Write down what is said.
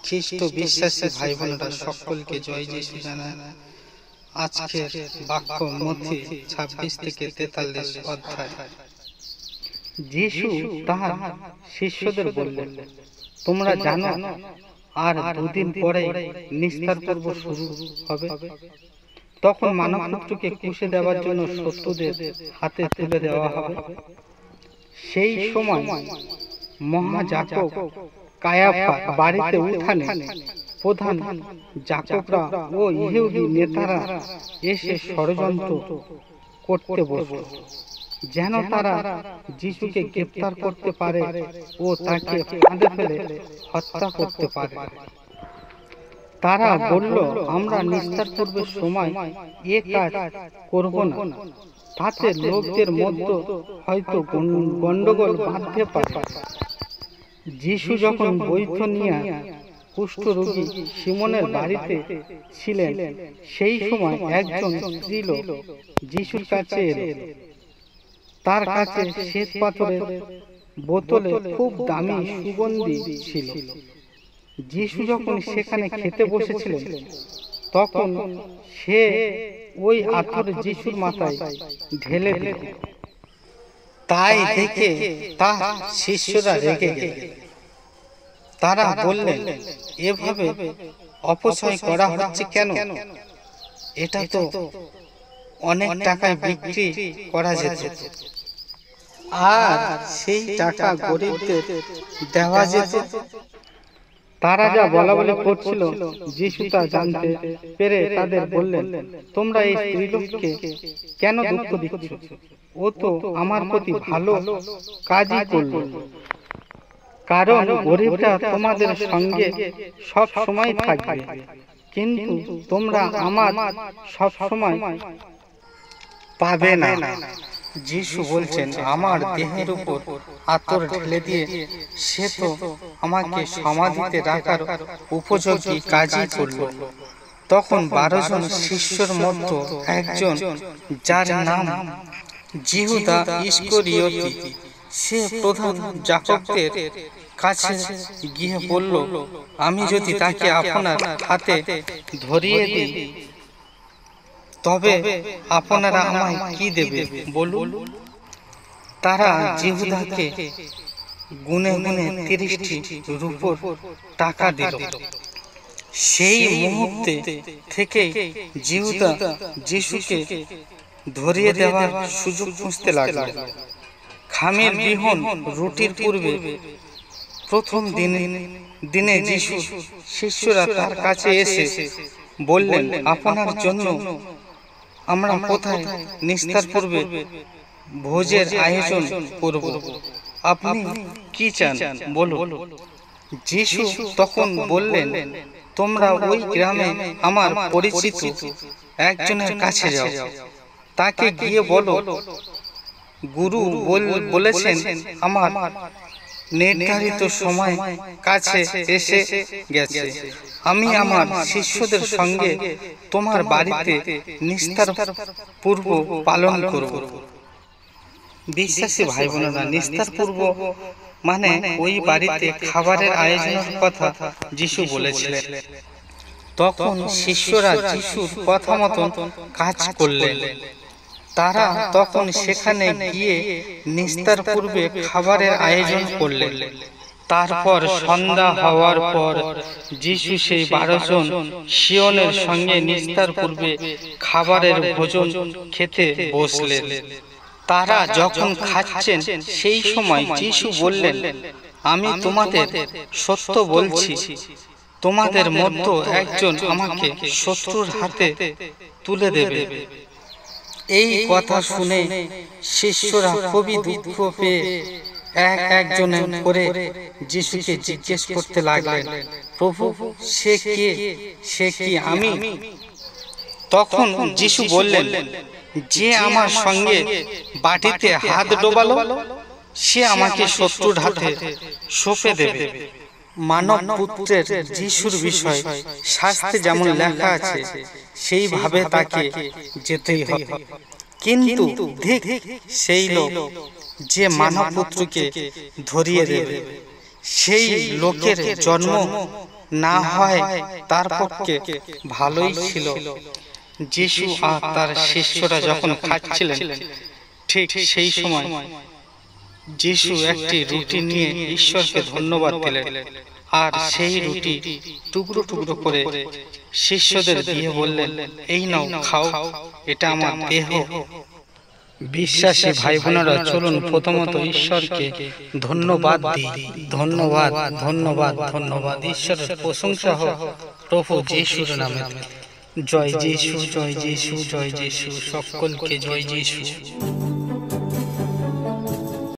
খ্রিস্ট বিশ্বাসী ভাই বোনেরা সকলকে জয় যিশু জানায়। আজকের বাক্য মথি 26 থেকে 43 অধ্যায়। যিশু তাহার শিষ্যদের বললেন, তোমরা জানো আর দুদিন পরে নিস্তার পর্ব শুরু হবে। তখন মানবপুত্রকে ক্রুশে দেওয়ার জন্য শত্রুদের হাতে তুলে দেওয়া হবে। সেই সময় মহাযাজক কায়াফা বাড়িতে উঠানে প্রধান যাজকরা ও ইহুদি নেতারা এসে ষড়যন্ত্র করতে বসল, যেন তারা যিশুকে গ্রেফতার করতে পারে ও তাকে ফাঁদে ফেলে হত্যা করতে পারে। তারা বলল, আমরা নিস্তার পূর্বের সময় এ কাজ করব না, তাতে লোকদের মধ্যে হয়তো গন্ডগোল বাঁধতে পারে। যিশু যখন বৈথনিয়া কুষ্ঠরোগী সিমনের বাড়িতে ছিলেন, সেই সময় একজন স্ত্রীলোক যিশুর কাছে এলো। তার কাছে শ্বেত পাথরের বোতলে খুব দামি সুগন্ধি ছিল। যিশু যখন সেখানে খেতে বসেছিলেন, তখন সে ওই আতর যিশুর মাথায় ঢেলে দিল। তাই দেখে তার শিষ্যরা রেগে গেল। তারা বললেন, এভাবে অপচয় করা হচ্ছে কেন? এটা তো অনেক টাকায় বিক্রি করা যেত, আর সেই টাকা গরিবদের দেওয়া যেত। তারা যা বলাবলি করছিল, যিশু তা জানতে পেরে তাদের বললেন, তোমরা এই স্ত্রীলোককে কেন দুঃখ দিচ্ছ? ও তো আমার প্রতি ভালো কাজই করল। কারণ গরিবরা তোমাদের সঙ্গে সব সময় থাকবে, কিন্তু তোমরা আমার সব সময় পাবে না। যিশু বলছেন, আমার দেহের উপর আতর ঢেলে দিয়ে সে তো আমাকে সমাধিতে রাখার উপযোগী কাজই করল। তখন 12 জন শিষ্যর মধ্যে একজন, যার নাম যিহুদা ইস্করিয়োতি, সে প্রধান যাজকদের কাছে গিয়ে বলল, আমি যদি তাকে আপনার হাতে ধরিয়ে দিই, তবে আপনারা আমায় কি দেবে বলুন? তারা যিহুদাকে গুনে গুনে 30টি রূপোর টাকা দিল। সেই মুহূর্তে থেকে যিহুদা যিশুকে ধরিয়ে দেওয়ার সুযোগ খুঁজতে লাগল। খামির বিহীন রুটির পূর্বে প্রথম দিনে যিশু শিষ্যরা তার কাছে এসে বললেন, আপনার জন্য আমরা কোথায় নিস্তার পূর্বে ভোজের আয়োজন করব? আপনি কি চান বলুন। যিশু তখন বললেন, তোমরা ওই গ্রামে আমার পরিচিত একজনের কাছে যাও, তাকে গিয়ে বলো, গুরু বলেছেন আমার নির্ধারিত সময় কাছে এসে গেছে। আমি আমার শিষ্যদের সঙ্গে তোমার বাড়িতে নিস্তার পূর্ব পালন করব। বিশ্বাসী ভাই বোনেরা, নিস্তার পূর্ব মানে ওই বাড়িতে খাবারের আয়োজনের কথা যিশু বলেছিলেন। তখন শিষ্যরা যিশুর কথা মতন কাজ করলেন। তারা তখন সেখানে গিয়ে নিস্তার পূর্বে খাবারের আয়োজন করলেন। তারপর সন্ধ্যা হওয়ার পর যিশু সেই 12 জন শিষ্যের সঙ্গে নিস্তার পূর্বে খাবারের ভোজন খেতে বসলেন। তারা যখন খাচ্ছেন, সেই সময় যিশু বললেন, আমি তোমাদের সত্য বলছি, তোমাদের মধ্যে একজন আমাকে শত্রুর হাতে তুলে দেবে। এই কথা শুনে শিষ্যরা খুবই দুঃখ পেয়ে একজন করে যিশুকে জিজ্ঞেস করতে লাগলেন, প্রভু, সে কে? সে কি আমি? তখন যিশু বললেন, যে আমার সঙ্গে বাটিতে হাত ডোবালো, সে আমাকে শত্রুর হাতে সঁপে দেবে। মানব পুত্রের যিশুর বিষয় শাস্ত্রে যেমন লেখা আছে, সেইভাবে তাকে যেতেই হবে। কিন্তু ঠিক সেই লোক যে মানব পুত্রকে ধরিয়ে দেবে, সেই লোকের জন্ম না হয় তার পক্ষে ভালোই ছিল। যিশু আর তার শিষ্যরা যখন খাচ্ছিলেন, ঠিক সেই সময় যিশু একটি রুটি নিয়ে ঈশ্বরকে ধন্যবাদ দিলেন, আর সেই রুটি টুকরো টুকরো করে শিষ্যদের দিয়ে বললেন, এই নাও, খাও, এটা আমার দেহ। বিশ্বাসী ভাই বোনেরা, চলুন প্রথমত ঈশ্বরকে ধন্যবাদ দিই। ধন্যবাদ, ধন্যবাদ, ধন্যবাদ। ঈশ্বরের প্রশংসা হোক প্রভু যিশুর নামে। জয় যিশু, জয় যিশু, জয় যিশু, সকলকে জয় যিশু।